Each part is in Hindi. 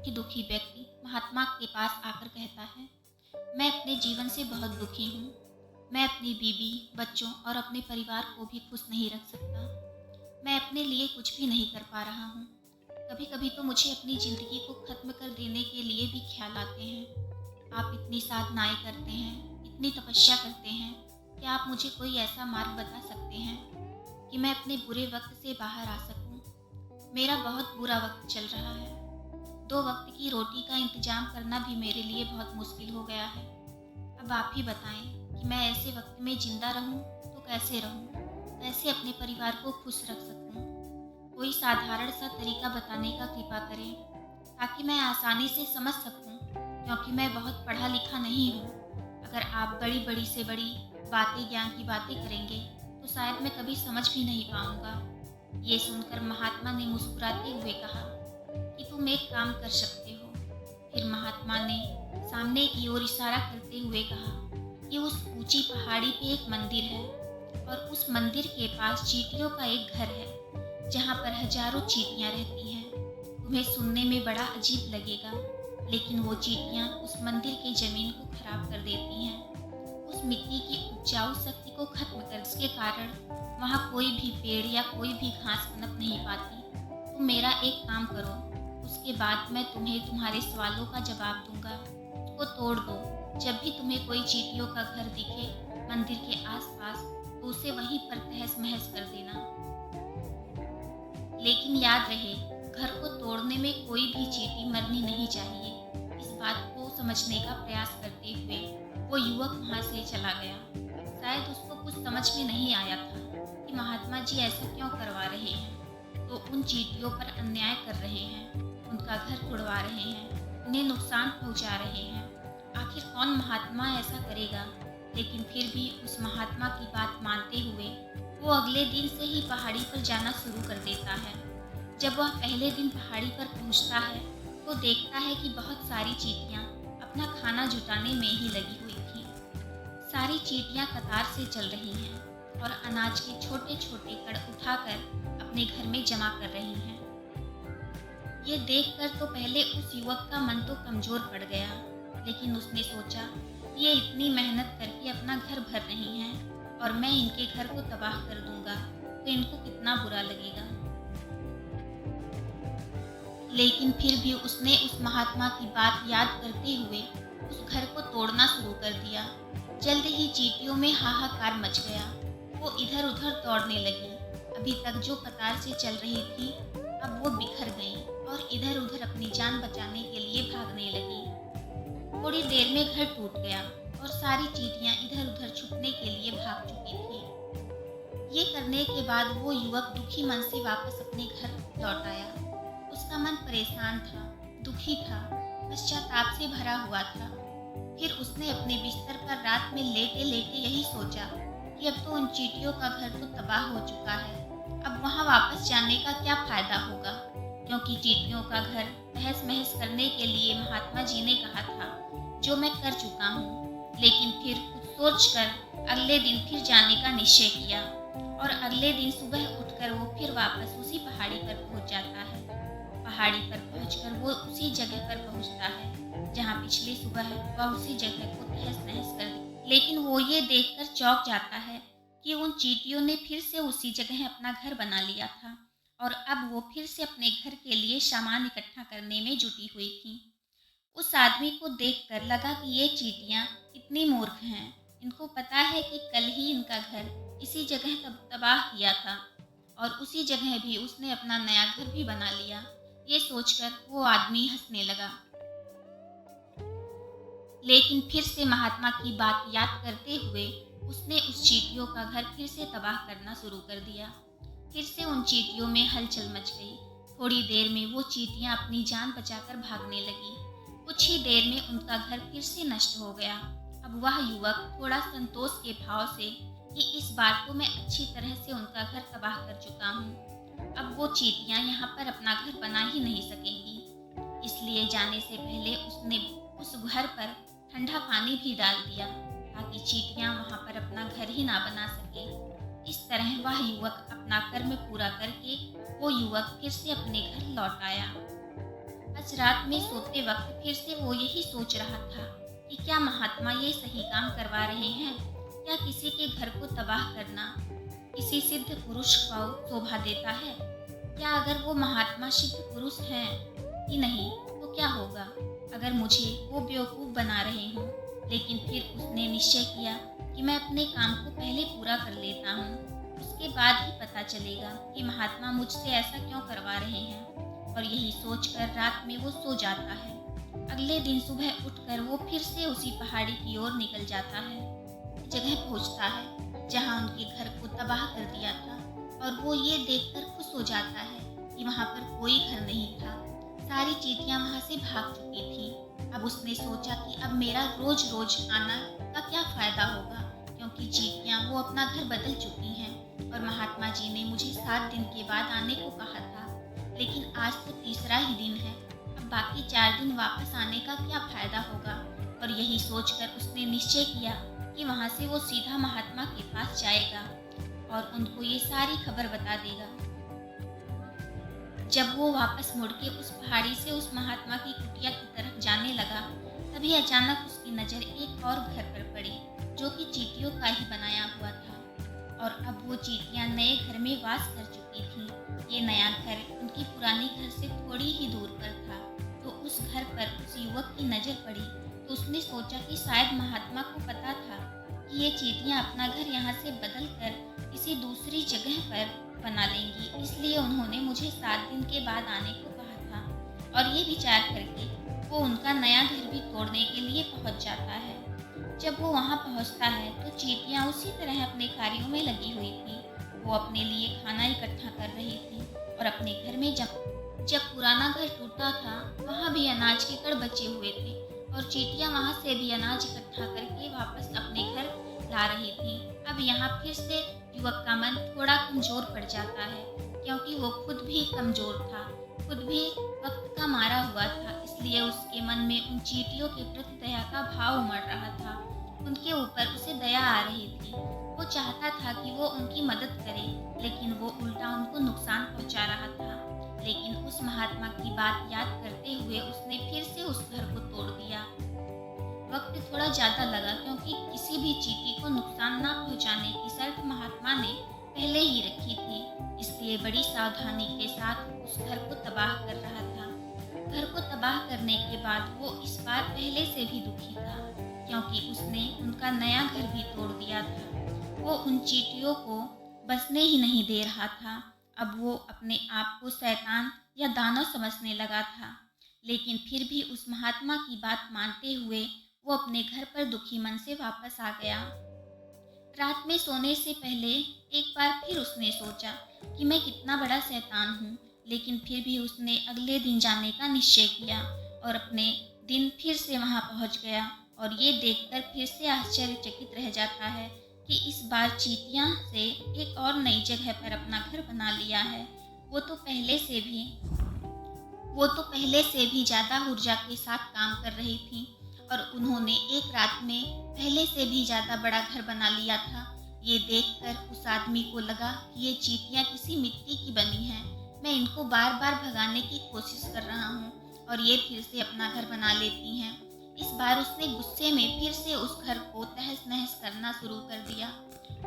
कि दुखी व्यक्ति महात्मा के पास आकर कहता है, मैं अपने जीवन से बहुत दुखी हूँ। मैं अपनी बीवी, बच्चों और अपने परिवार को भी खुश नहीं रख सकता। मैं अपने लिए कुछ भी नहीं कर पा रहा हूँ। कभी कभी तो मुझे अपनी ज़िंदगी को ख़त्म कर देने के लिए भी ख्याल आते हैं। आप इतनी साधनाएं करते हैं, इतनी तपस्या करते हैं, क्या आप मुझे कोई ऐसा मार्ग बता सकते हैं कि मैं अपने बुरे वक्त से बाहर आ सकूं? मेरा बहुत बुरा वक्त चल रहा है। 2 वक्त की रोटी का इंतजाम करना भी मेरे लिए बहुत मुश्किल हो गया है। अब आप ही बताएं कि मैं ऐसे वक्त में जिंदा रहूं तो कैसे रहूं? कैसे अपने परिवार को खुश रख सकूं? कोई साधारण सा तरीका बताने का कृपा करें ताकि मैं आसानी से समझ सकूं, क्योंकि मैं बहुत पढ़ा लिखा नहीं हूं। अगर आप बड़ी बड़ी से बड़ी बातें, ज्ञान की बातें करेंगे तो शायद मैं कभी समझ भी नहीं पाऊंगा। ये सुनकर महात्मा ने मुस्कुराते हुए कहा कि तुम एक काम कर सकते हो। फिर महात्मा ने सामने की ओर इशारा करते हुए कहा कि उस ऊंची पहाड़ी पे एक मंदिर है और उस मंदिर के पास चींटियों का एक घर है जहाँ पर हजारों चींटियाँ रहती हैं। तुम्हें सुनने में बड़ा अजीब लगेगा, लेकिन वो चींटियाँ उस मंदिर की जमीन को खराब कर देती हैं। उस मिट्टी की उपजाऊ शक्ति को खत्म कर इसके कारण वहाँ कोई भी पेड़ या कोई भी घास पनप नहीं पाती। तुम मेरा एक काम करो, उसके बाद मैं तुम्हें तुम्हारे सवालों का जवाब दूंगा। उसको तोड़ दो। जब भी तुम्हें कोई चींटियों का घर दिखे मंदिर के आसपास तो उसे वहीं पर तहस महस कर देना। लेकिन याद रहे, घर को तोड़ने में कोई भी चींटी मरनी नहीं चाहिए। इस बात को समझने का प्रयास करते हुए वो युवक वहाँ से चला गया। शायद उसको कुछ समझ में नहीं आया था कि महात्मा जी ऐसा क्यों करवा रहे हैं। तो उन चींटियों पर अन्याय कर रहे हैं, उनका घर तोड़वा रहे हैं, उन्हें नुकसान पहुँचा रहे हैं। आखिर कौन महात्मा ऐसा करेगा? लेकिन फिर भी उस महात्मा की बात मानते हुए वो अगले दिन से ही पहाड़ी पर जाना शुरू कर देता है। जब वह पहले दिन पहाड़ी पर पहुंचता है तो देखता है कि बहुत सारी चींटियां अपना खाना जुटाने में ही लगी हुई थी। सारी चींटियां कतार से चल रही हैं और अनाज के छोटे छोटे कण उठाकर अपने घर में जमा कर रही हैं। ये देखकर तो पहले उस युवक का मन तो कमजोर पड़ गया, लेकिन उसने सोचा ये इतनी मेहनत करके अपना घर भर रही हैं और मैं इनके घर को तबाह कर दूंगा तो इनको कितना बुरा लगेगा। लेकिन फिर भी उसने उस महात्मा की बात याद करते हुए उस घर को तोड़ना शुरू कर दिया। जल्द ही चींटियों में हाहाकार मच गया। वो इधर उधर दौड़ने लगी। अभी तक जो कतार से चल रही थी अब वो बिखर गई और इधर उधर अपनी जान बचाने के लिए भागने लगी। थोड़ी देर में घर टूट गया और सारी चींटियां इधर उधर छुपने के लिए भाग चुकी थी। ये करने के बाद वो युवक दुखी मन से वापस अपने घर लौट आया। उसका मन परेशान था, दुखी था, पश्चाताप से भरा हुआ था। फिर उसने अपने बिस्तर पर रात में लेटे लेटे यही सोचा कि अब तो उन चींटियों का घर तो तबाह हो चुका है। अब वहां वापस जाने का क्या फायदा होगा, क्योंकि चींटियों का घर तहस महस करने के लिए महात्मा जी ने कहा था, जो मैं कर चुका हूँ। लेकिन फिर कुछ सोचकर अगले दिन फिर जाने का निश्चय किया और अगले दिन सुबह उठकर वो फिर वापस उसी पहाड़ी पर पहुंच जाता है। पहाड़ी पर पहुंचकर वो उसी जगह पर पहुंचता है जहां पिछली सुबह वह उसी जगह को तहस नहस कर दी। लेकिन वो ये देखकर चौंक जाता है कि उन चींटियों ने फिर से उसी जगह अपना घर बना लिया था और अब वो फिर से अपने घर के लिए सामान इकट्ठा करने में जुटी हुई थी। उस आदमी को देखकर लगा कि ये चींटियां इतनी मूर्ख हैं। इनको पता है कि कल ही इनका घर इसी जगह तबाह किया था और उसी जगह भी उसने अपना नया घर भी बना लिया। ये सोचकर वो आदमी हंसने लगा। लेकिन फिर से महात्मा की बात याद करते हुए उसने उस चींटियों का घर फिर से तबाह करना शुरू कर दिया। फिर से उन चींटियों में हलचल मच गई। थोड़ी देर में वो चींटियां अपनी जान बचाकर भागने लगी। कुछ ही देर में उनका घर फिर से नष्ट हो गया। अब वह युवक थोड़ा संतोष के भाव से कि इस बार को मैं अच्छी तरह से उनका घर तबाह कर चुका हूँ, अब वो चींटियां यहाँ पर अपना घर बना ही नहीं सकेंगी। इसलिए जाने से पहले उसने उस घर पर ठंडा पानी भी डाल दिया ताकि चींटियां वहाँ पर अपना घर ही ना बना सके। इस तरह वह युवक अपना कर्म पूरा करके वो युवक फिर से अपने घर लौट आया। आज रात में सोते वक्त फिर से वो यही सोच रहा था कि क्या महात्मा ये सही काम करवा रहे हैं? क्या किसी के घर को तबाह करना किसी सिद्ध पुरुष को शोभा देता है? क्या अगर वो महात्मा सिद्ध पुरुष हैं कि नहीं तो क्या होगा अगर मुझे वो बेवकूफ़ बना रहे हों? लेकिन फिर उसने निश्चय किया कि मैं अपने काम को पहले पूरा कर लेता हूँ, उसके बाद ही पता चलेगा कि महात्मा मुझसे ऐसा क्यों करवा रहे हैं। और यही सोचकर रात में वो सो जाता है। अगले दिन सुबह उठकर वो फिर से उसी पहाड़ी की ओर निकल जाता है। जगह पहुंचता है जहां उनके घर को तबाह कर दिया था और वो ये देखकर खुश हो जाता है कि वहां पर कोई घर नहीं था। सारी चींटियां वहां से भाग चुकी थी। अब उसने सोचा कि अब मेरा रोज रोज आना का क्या फायदा होगा, क्योंकि चींटियां वो अपना घर बदल चुकी हैं और महात्मा जी ने मुझे 7 दिन के बाद आने को कहा था, लेकिन आज तो तीसरा ही दिन है। अब बाकी 4 दिन वापस आने का क्या फायदा होगा। और यही सोचकर उसने निश्चय किया कि वहाँ से वो सीधा महात्मा के पास जाएगा और उनको ये सारी खबर बता देगा। जब वो वापस मुड़ के उस पहाड़ी से उस महात्मा की कुटिया की तरफ जाने लगा, तभी अचानक उसकी नज़र एक और घर पर पड़ी जो कि चींटियों का ही बनाया हुआ था। और अब वो चींटियां नए घर में वास कर चुकी थी। ये नया घर उनकी पुरानी घर से थोड़ी ही दूर पर था। तो उस घर पर उस युवक की नज़र पड़ी तो उसने सोचा कि शायद महात्मा को पता था कि ये चींटियां अपना घर यहाँ से बदल कर किसी दूसरी जगह पर बना लेंगी, इसलिए उन्होंने मुझे 7 दिन के बाद आने को कहा था। और ये विचार करके वो उनका नया घर भी तोड़ने के लिए पहुंच जाता है। जब वो वहां पहुंचता है तो चींटियां उसी तरह अपने कार्यों में लगी हुई थी। वो अपने लिए खाना इकट्ठा कर रही थी और अपने घर में जब पुराना घर टूटा था वहाँ भी अनाज के कड़ बचे हुए थे और चींटियां वहाँ से भी अनाज इकट्ठा करके वापस अपने घर ला रही थी। अब यहाँ फिर से युवक का मन थोड़ा कमजोर पड़ जाता है, क्योंकि वो खुद भी कमजोर था, खुद भी वक्त का मारा हुआ था। इसलिए उसके मन में उन चींटियों के प्रति दया का भाव उमड़ रहा था। उनके ऊपर उसे दया आ रही थी। वो चाहता था कि वो उनकी मदद करे, लेकिन वो उल्टा उनको नुकसान पहुंचा रहा था। लेकिन उस महात्मा की बात याद करते हुए उसने फिर से उस घर को तोड़ दिया। वक्त थोड़ा ज़्यादा लगा, क्योंकि किसी भी चींटी को नुकसान ना पहुंचाने की शर्त महात्मा ने पहले ही रखी थी। इसलिए बड़ी सावधानी के साथ उस घर को तबाह कर रहा था। घर को तबाह करने के बाद वो इस बार पहले से भी दुखी था, क्योंकि उसने उनका नया घर भी तोड़ दिया था। वो उन चींटियों को बसने ही नहीं दे रहा था। अब वो अपने आप को शैतान या दानव समझने लगा था, लेकिन फिर भी उस महात्मा की बात मानते हुए वो अपने घर पर दुखी मन से वापस आ गया। रात में सोने से पहले एक बार फिर उसने सोचा कि मैं कितना बड़ा शैतान हूँ, लेकिन फिर भी उसने अगले दिन जाने का निश्चय किया और अपने दिन फिर से वहाँ पहुँच गया। और ये देखकर फिर से आश्चर्यचकित रह जाता है कि इस बार चींटियां से एक और नई जगह पर अपना घर बना लिया है। वो तो पहले से भी ज़्यादा ऊर्जा के साथ काम कर रही थी और उन्होंने एक रात में पहले से भी ज़्यादा बड़ा घर बना लिया था। ये देखकर उस आदमी को लगा कि ये चींटियां किसी मिट्टी की बनी हैं। मैं इनको बार बार भगाने की कोशिश कर रहा हूँ और ये फिर से अपना घर बना लेती हैं। इस बार उसने गुस्से में फिर से उस घर को तहस नहस करना शुरू कर दिया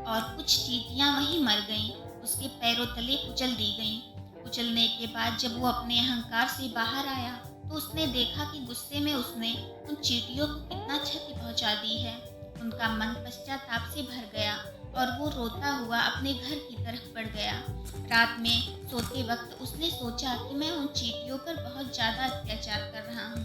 और कुछ चींटियां वहीं मर गईं, उसके पैरों तले कुचल दी गईं। कुचलने के बाद जब वो अपने अहंकार से बाहर आया तो उसने देखा कि गुस्से में उसने उन चींटियों को कितना क्षति पहुंचा दी है। उनका मन पश्चाताप से भर गया और वो रोता हुआ अपने घर की तरफ बढ़ गया। रात में सोते वक्त उसने सोचा कि मैं उन चींटियों पर बहुत ज़्यादा अत्याचार कर रहा हूँ।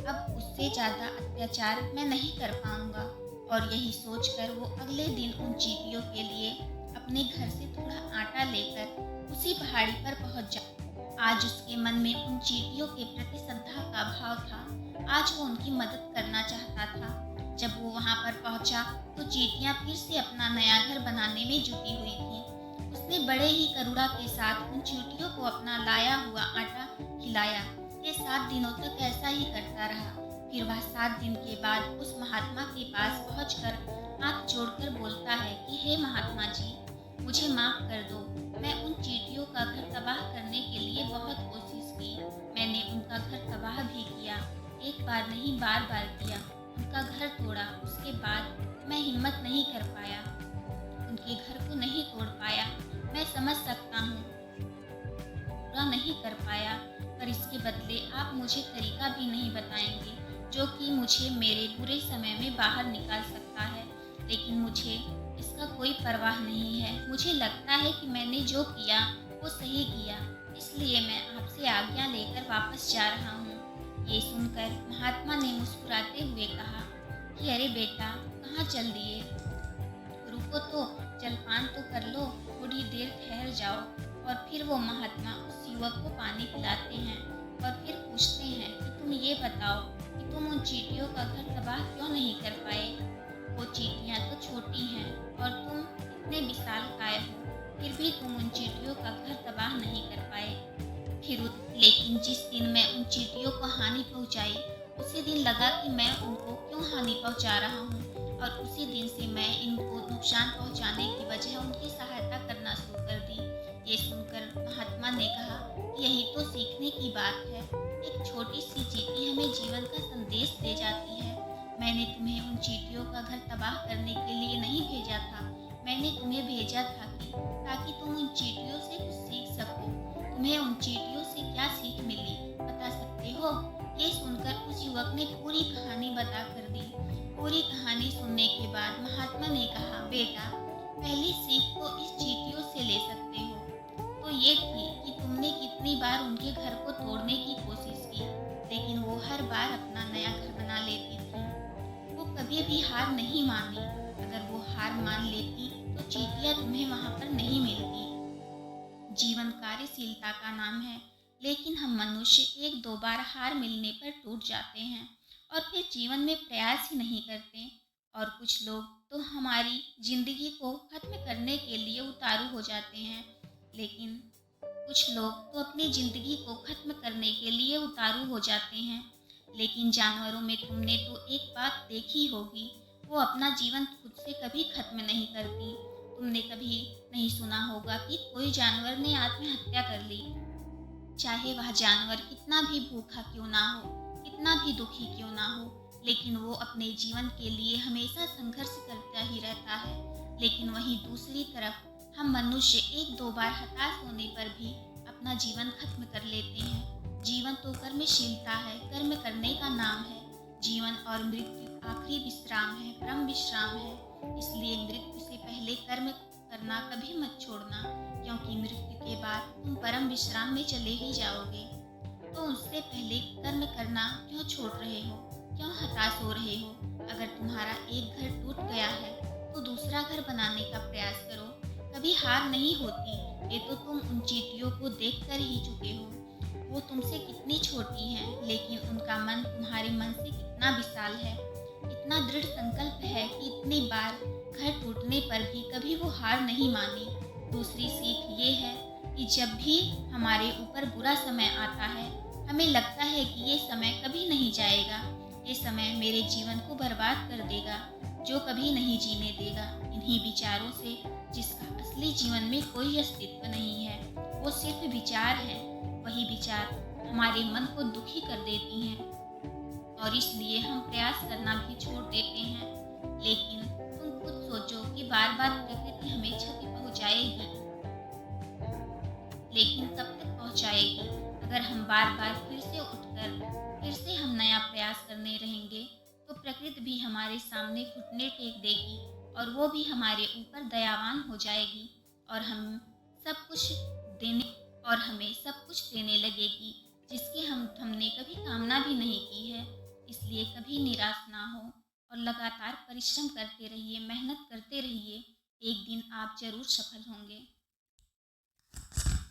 अब उससे ज़्यादा अत्याचार मैं नहीं कर पाऊंगा। और यही सोचकर वो अगले दिन उन चींटियों के लिए अपने घर से थोड़ा आटा लेकर उसी पहाड़ी पर पहुंच जा। आज उसके मन में उन चींटियों के प्रति श्रद्धा का भाव था। आज वो उनकी मदद करना चाहता था। जब वो वहां पर पहुंचा तो चींटियां फिर से अपना नया घर बनाने में जुटी हुई थी। उसने बड़े ही करुणा के साथ उन चींटियों को अपना लाया हुआ आटा खिलाया। ये 7 दिनों तक ऐसा ही करता रहा। फिर वह 7 दिन के बाद उस महात्मा के पास पहुंचकर हाथ जोड़कर बोलता है कि हे महात्मा जी, मुझे माफ़ कर दो। मैं उन चींटियों का घर तबाह करने के लिए बहुत कोशिश की। मैंने मैंने उनका घर तबाह भी किया, एक बार नहीं बार बार किया। उनका घर तोड़ा, उसके बाद मैं हिम्मत नहीं कर पाया, उनके घर को नहीं तोड़ पाया। मैं समझ सकता हूँ, पूरा नहीं कर पाया, पर इसके बदले आप मुझे तरीका भी नहीं बताएंगे जो कि मुझे मेरे बुरे समय में बाहर निकाल सकता है। लेकिन मुझे इसका कोई परवाह नहीं है। मुझे लगता है कि मैंने जो किया वो सही किया, इसलिए मैं आपसे आज्ञा लेकर वापस जा रहा हूँ। ये सुनकर महात्मा ने मुस्कुराते हुए कहा कि अरे बेटा, कहाँ चल दिए? रुको तो, जलपान तो कर लो, थोड़ी देर ठहर जाओ। और फिर वो महात्मा उस युवक को पानी पिलाते हैं और फिर पूछते हैं कि तुम ये बताओ कि तुम उन चींटियों का घर तबाह क्यों नहीं कर पाए? वो चींटियाँ तो छोटी हैं और तुम इतने विशालकाय हो, फिर भी तुम उन चींटियों का घर तबाह नहीं कर पाए। लेकिन जिस दिन मैं उन चींटियों को हानि पहुंचाई, उसी दिन लगा कि मैं उनको क्यों हानि पहुंचा रहा हूँ, और उसी दिन से मैं इनको नुकसान पहुंचाने की बजाय उनकी सहायता करना शुरू कर दी। ये सुनकर महात्मा ने कहा कि यही तो सीखने की बात है। एक छोटी सी चींटी हमें जीवन का संदेश दे जाती है। मैंने तुम्हें उन चींटियों का घर तबाह करने के लिए नहीं भेजा था, मैंने तुम्हें भेजा था कि ताकि तुम उन चींटियों से कुछ सीख सको। तुम्हें उन चींटियों से क्या सीख मिली, बता सकते हो? ये सुनकर उस युवक ने पूरी कहानी बता कर दी। पूरी कहानी सुनने के बाद महात्मा ने कहा, बेटा, पहली सीख तो इस चींटियों से ले सकते हो, तो ये थी कि तुमने कितनी बार उनके घर को तोड़ने की कोशिश की, लेकिन वो हर बार अपना नया घर बना लेती थी। वो कभी भी हार नहीं मानी। अगर वो हार मान लेती तो चींटियां तुम्हें वहां पर नहीं मिलती। जीवन कार्यशीलता का नाम है, लेकिन हम मनुष्य एक दो बार हार मिलने पर टूट जाते हैं और फिर जीवन में प्रयास ही नहीं करते। और कुछ लोग तो हमारी जिंदगी को खत्म करने के लिए उतारू हो जाते हैं, लेकिन कुछ लोग तो अपनी जिंदगी को खत्म करने के लिए उतारू हो जाते हैं। लेकिन जानवरों में तुमने तो एक बात देखी होगी, वो अपना जीवन खुद से कभी खत्म नहीं करती। तुमने कभी नहीं सुना होगा कि कोई जानवर ने आत्महत्या कर ली, चाहे वह जानवर कितना भी भूखा क्यों ना हो, कितना भी दुखी क्यों ना हो, लेकिन वो अपने जीवन के लिए हमेशा संघर्ष करता ही रहता है। लेकिन वहीं दूसरी तरफ हम मनुष्य एक दो बार हताश होने पर भी अपना जीवन खत्म कर लेते हैं। जीवन तो कर्मशीलता है, कर्म करने का नाम है। जीवन और मृत्यु आखिरी विश्राम है, परम विश्राम है। इसलिए मृत्यु से पहले कर्म करना कभी मत छोड़ना, क्योंकि मृत्यु के बाद तुम परम विश्राम में चले ही जाओगे। तो उससे पहले कर्म करना क्यों छोड़ रहे हो? क्यों हताश हो रहे हो? अगर तुम्हारा एक घर टूट गया है तो दूसरा घर बनाने का प्रयास करो। कभी हार नहीं होती, ये तो तुम उन चींटियों को देख कर ही चुके हो। वो तुमसे कितनी छोटी हैं, लेकिन उनका मन तुम्हारे मन से कितना विशाल है। इतना दृढ़ संकल्प है कि इतनी बार घर टूटने पर भी कभी वो हार नहीं मानी। दूसरी सीख ये है कि जब भी हमारे ऊपर बुरा समय आता है, हमें लगता है कि ये समय कभी नहीं जाएगा, ये समय मेरे जीवन को बर्बाद कर देगा, जो कभी नहीं जीने देगा। इन्हीं विचारों से, जिसका असली जीवन में कोई अस्तित्व नहीं है, वो सिर्फ विचार हैं, वही विचार हमारे मन को दुखी कर देती हैं और इसलिए हम प्रयास करना भी छोड़ देते हैं। लेकिन तुम खुद सोचो कि बार बार प्रकृति हमें क्षति पहुंचाएगी, लेकिन कब तक पहुंचाएगी? अगर हम बार बार फिर से उठकर फिर से हम नया प्रयास करने रहेंगे, तो प्रकृति भी हमारे सामने घुटने टेक देगी और वो भी हमारे ऊपर दयावान हो जाएगी और सब कुछ देने हमें सब कुछ देने लगेगी, जिसकी हमने कभी कामना भी नहीं की है। इसलिए कभी निराश ना हो और लगातार परिश्रम करते रहिए, मेहनत करते रहिए। एक दिन आप जरूर सफल होंगे।